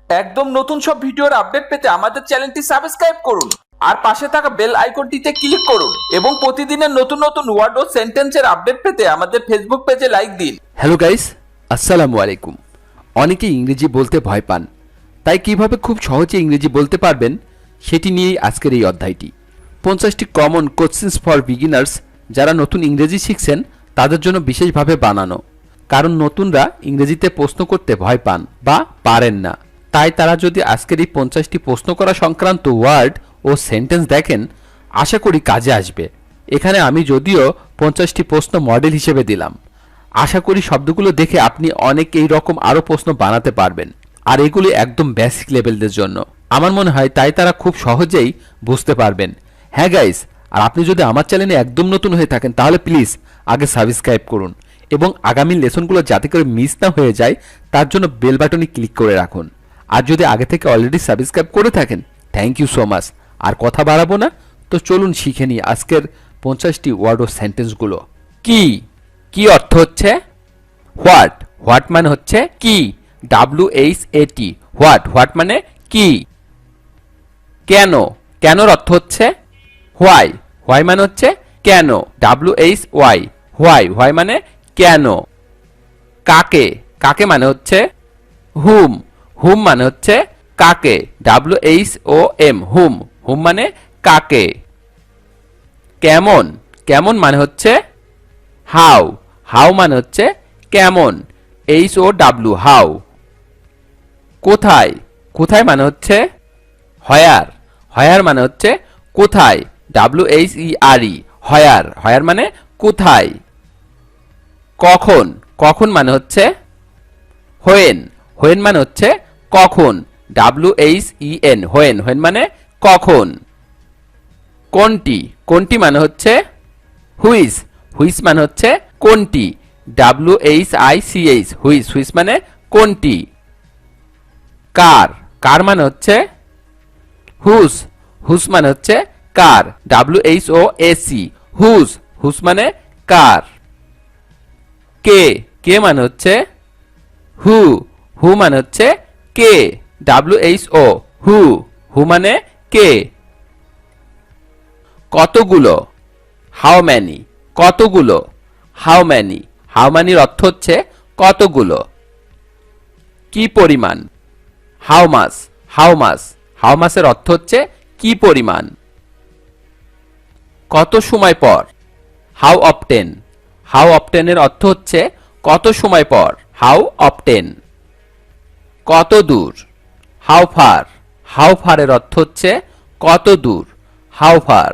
একদম নতুন সব ভিডিওর আপডেট পেতে আমাদের চ্যানেলটি সাবস্ক্রাইব করুন আর পাশে থাকা বেল আইকনটিতে ক্লিক করুন এবং প্রতিদিনের নতুন নতুন ওয়ার্ড ও সেন্টেন্সের আপডেট পেতে আমাদের ফেসবুক পেজে লাইক দিন। হ্যালো গাইস, আসসালামু আলাইকুম। অনেকেই ইংরেজি বলতে ভয় পান, তাই কিভাবে খুব সহজে ইংরেজি বলতে পারবেন সেটি নিয়েই আজকের এই অধ্যায়টি। 50টি কমন কোশ্চেন্স ফর বিগিনার্স, যারা নতুন ইংরেজি শিখছেন তাদের জন্য বিশেষভাবে বানানো, কারণ নতুনরা ইংরেজিতে প্রশ্ন করতে ভয় পান বা পারেন না। তাই তারা যদি আজকের এই 50টি প্রশ্ন করা সংক্রান্ত ওয়ার্ড ও সেন্টেন্স দেখেন, আশা করি কাজে আসবে। এখানে আমি যদিও 50টি প্রশ্ন মডেল হিসেবে দিলাম, আশা করি শব্দগুলো দেখে আপনি অনেক এই রকম আরও প্রশ্ন বানাতে পারবেন। আর এগুলি একদম বেসিক লেভেলদের জন্য আমার মনে হয়, তাই তারা খুব সহজেই বুঝতে পারবেন। হ্যাঁ গাইস, আর আপনি যদি আমার চ্যানেলে একদম নতুন হয়ে থাকেন তাহলে প্লিজ আগে সাবস্ক্রাইব করুন এবং আগামী লেসনগুলো যাতে করে মিস না হয়ে যায় তার জন্য বেল বাটনে ক্লিক করে রাখুন। আর যদি আগে থেকে অলরেডি সাবস্ক্রাইব করে থাকেন, থ্যাংক ইউ সো মাচ। আর কথা বাড়াবো না, তো চলুন শিখে নিই আজকের 50টি ওয়ার্ড ও সেন্টেন্সগুলো। কি কি অর্থ হচ্ছে হোয়াট। হোয়াট মানে হচ্ছে কি, WHAT, হোয়াট। হোয়াট মানে কি। কেন, কেনর অর্থ হচ্ছে হোয়াই। হোয়াই মানে হচ্ছে কেন, WHY, হোয়াই। হোয়াই মানে কেন। কাকে, কাকে মানে হচ্ছে হুম। হুম মানে হচ্ছে কাকে, WHOM, হুম। হুম মানে কাকে। কেমন, কেমন মানে হচ্ছে হাউ। হাউ মানে হচ্ছে কেমন, HOW, হাউ। কোথায়, কোথায় মানে হচ্ছে হয়ার। হয়ার মানে হচ্ছে কোথায়, WHERE, হয়ার। হয়ার মানে কোথায়। কখন, কখন মানে হচ্ছে হোয়েন। হোয়েন মানে হচ্ছে কখন, WHEN, হোয়েন। হোয়েন মানে কখন। কোনটি, কোনটি মানে হচ্ছে হুইচ। হুইচ মানে হচ্ছে কোনটি, WHICH, হুইচ। হুইচ মানে কোনটি। কার, কার মানে হচ্ছে হুস। হুস মানে হচ্ছে কার, WHOAC, হুস। হুস মানে কার। কে, কে মানে হচ্ছে হু। হু মানে হচ্ছে কে, WHO, হু। হু মানে কে। কতগুলো, হাউ ম্যানি। কতগুলো, হাউ ম্যানি। হাউ ম্যানির অর্থ হচ্ছে কতগুলো। কি পরিমাণ, how much. How much, how মাসের অর্থ হচ্ছে কি পরিমাণ। কত সময় পর, হাউ অফটেন। হাউ অফটেনের অর্থ হচ্ছে কত সময় পর, হাউ অফটেন। কত দূর, হাউ ফার। হাউ ফারের অর্থ হচ্ছে কত দূর, হাউ ফার।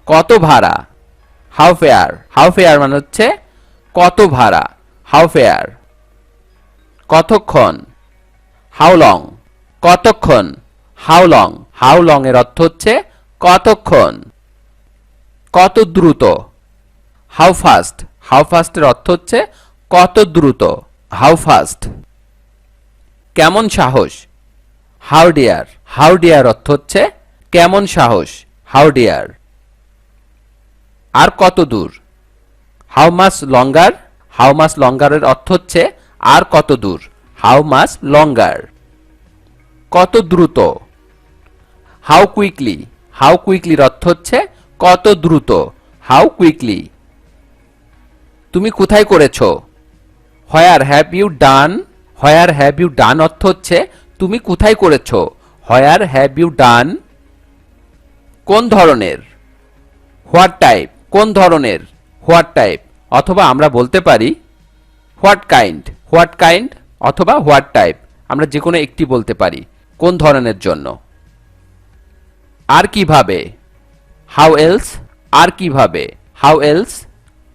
কত ভাড়া, হাউ ফেয়ার। হাউ ফেয়ার মানে হচ্ছে কত ভাড়া, হাউ ফেয়ার। কতক্ষণ, হাউ লং। কতক্ষণ, হাউ লং। হাউ লং এর অর্থ হচ্ছে কতক্ষণ। কত দ্রুত, হাউ ফাস্ট। হাউ ফাস্টের অর্থ হচ্ছে কত দ্রুত, হাউ ফাস্ট। কেমন সাহস, হাউ ডিয়ার। হাউ ডিয়ার অর্থ হচ্ছে কেমন সাহস, হাউ ডিয়ার। আর কত দূর, how much longer. How much লঙ্গারের অর্থ হচ্ছে আর কত দূর, হাউ মাস লঙ্গার। কত দ্রুত, হাউ কুইকলি। হাউ কুইকলির অর্থ হচ্ছে কত দ্রুত, হাউ কুইকলি। তুমি কোথায় করেছো, where have you done. Where have you done অর্থ হচ্ছে তুমি কোথায় করেছো, হোয়ার হ্যাভ ইউ ডান। কোন ধরনের, হোয়াট টাইপ। কোন ধরনের, হোয়াট টাইপ। অথবা আমরা বলতে পারি হোয়াট কাইন্ড। হোয়াট কাইন্ড অথবা হোয়াট টাইপ, আমরা যে কোনো একটি বলতে পারি কোন ধরনের জন্য। আর কিভাবে, হাউ এলস। আর কিভাবে, হাউ এলস।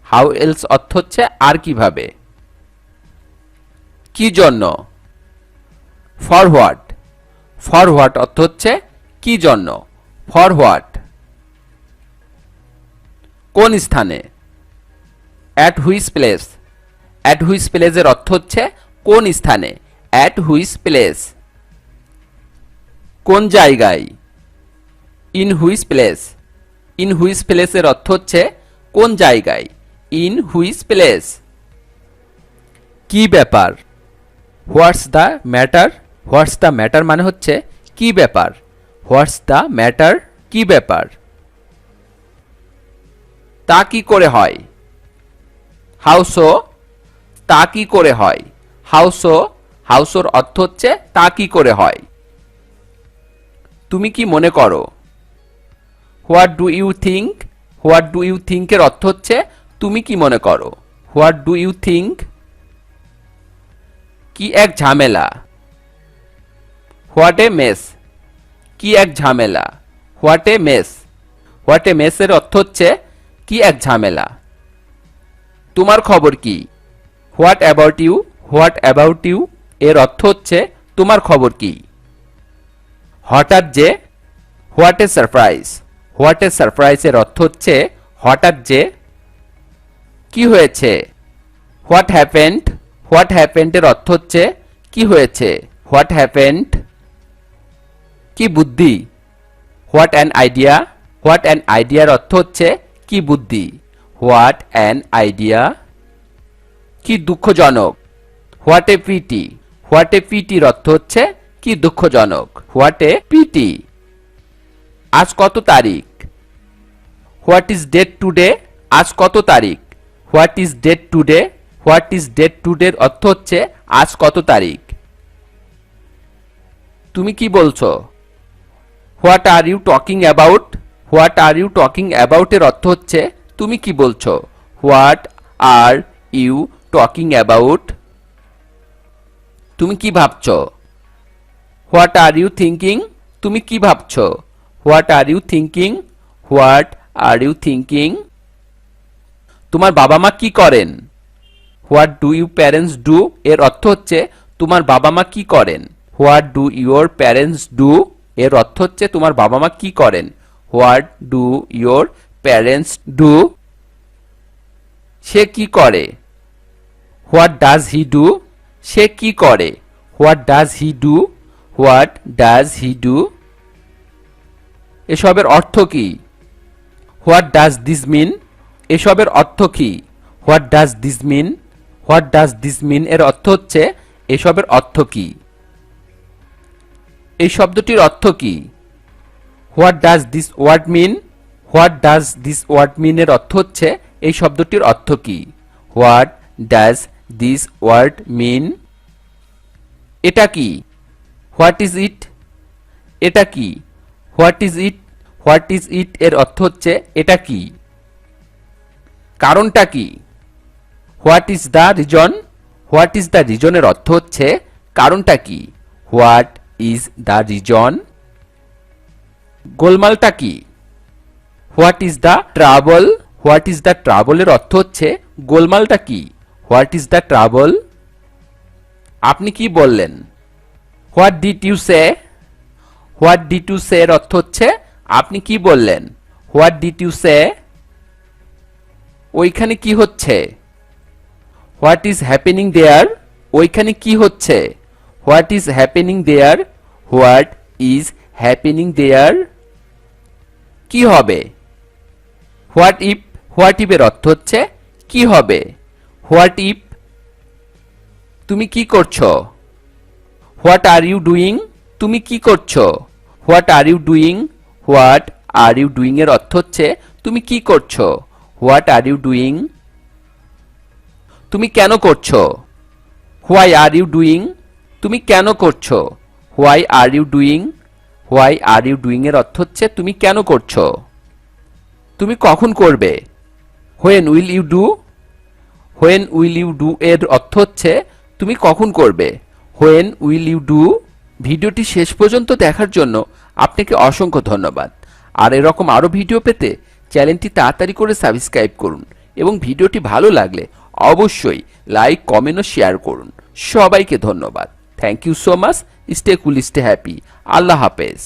হাউ এলস অর্থ হচ্ছে আর কিভাবে। কি জন্য, ফর হোয়াট। ফর হোয়াট অর্থ হচ্ছে কি জন্য, ফর হোয়াট। কোন স্থানে, at which place. At which প্লেসের অর্থ হচ্ছে কোন স্থানে, অ্যাট হুইচ প্লেস। কোন জায়গায়, in which place. In which প্লেসের অর্থ হচ্ছে কোন জায়গায়, ইন হুইচ প্লেস। কি ব্যাপার, what's the matter? What's the matter মানে হচ্ছে কি ব্যাপার। হোয়াটস দ্য ম্যাটার, কি ব্যাপার। তা কি করে হয়? How so? তা কি করে হয়? How so? হাউসোর অর্থ হচ্ছে তা কি করে হয়। তুমি কি মনে করো? What do you think? What do you থিঙ্কের অর্থ হচ্ছে তুমি কি মনে করো। What do you think? কি এক ঝামেলা। What a mess? কি এক ঝামেলা। What a mess? What a মেসের অর্থ হচ্ছে কি এক ঝামেলা। তোমার খবর কি? What about you? What about you এর অর্থ হচ্ছে তোমার খবর কি। হঠাৎ যে? What a surprise? What a surprise এর অর্থ হচ্ছে হঠাৎ যে। কি হয়েছে? What happened? হোয়াট হ্যাপেন্ড এর অর্থ হচ্ছে কি হয়েছে। What happened? কি বুদ্ধি? What an idea? What an আইডিয়ার অর্থ হচ্ছে কি বুদ্ধি। What an idea. কি দুঃখজনক? What a pity? What a পিটির অর্থ হচ্ছে কি দুঃখজনক। What a pity. আজ কত তারিখ? What is date today? আজ কত তারিখ? What is date today? What is date টুডের অর্থ হচ্ছে আজ কত তারিখ। তুমি কি বলছো? What are you talking about? What are you talking about এর অর্থ হচ্ছে তুমি কি বলছো। What are you talking about. তুমি কি ভাবছো? What are you thinking? তুমি কি ভাবছো। What are you thinking? What are you thinking. তোমার বাবা মা কি করেন? What do you parents do এর অর্থ হচ্ছে তোমার বাবা মা কি করেন। What do your parents do এর অর্থ হচ্ছে তোমার বাবা মা কি করেন। What do your parents do. সে কি করে? What does he do? সে কি করে। What does he do? What does he do. এসবের অর্থ কি? What does this mean? এসবের অর্থ কি? What does this mean? What does this mean এর অর্থ হচ্ছে এসবের অর্থ কি। এই শব্দটির অর্থ কি? What does this word mean? What does this word mean এর অর্থ হচ্ছে এই শব্দটির অর্থ কি। What does this word mean. এটা কি? What is it? এটা কি? What is it? What is it এর অর্থ হচ্ছে এটা কি। কারণটা কি? What is the reason? What is the রিজনের অর্থ হচ্ছে কারণটা কি। What is the reason. গোলমালটা কি? What is the trouble? What is the ট্রাবলের অর্থ হচ্ছে গোলমালটা কি। What is the trouble. আপনি কি বললেন? What did you say? What did you say এর অর্থ হচ্ছে আপনি কি বললেন। What did you say. ওইখানে কি হচ্ছে? What is happening there? ওইখানে কি হচ্ছে? What is happening there? What is happening there. কি হবে? What if? হোয়াট ইফ এর অর্থ হচ্ছে কি হবে। What if. তুমি কি করছো? What are you doing? তুমি কি করছো। What are you doing? What are you doing এর অর্থ হচ্ছে তুমি কি করছো। What are you doing. তুমি কেন করছো? Why are you doing? তুমি কেন করছো। Why are you doing. Why are you doing এর অর্থ হচ্ছে তুমি কেন করছো। তুমি কখন করবে? When will you do? When will you do এর অর্থ হচ্ছে তুমি কখন করবে। When will you do. ভিডিওটি শেষ পর্যন্ত দেখার জন্য আপনাকে অসংখ্য ধন্যবাদ। আর এরকম আরও ভিডিও পেতে চ্যানেলটি তাড়াতাড়ি করে সাবস্ক্রাইব করুন এবং ভিডিওটি ভালো লাগলে অবশ্যই লাইক, কমেন্ট ও শেয়ার করুন। সবাইকে ধন্যবাদ। Thank you so much. Stay cool, stay happy. আল্লাহ হাফেজ।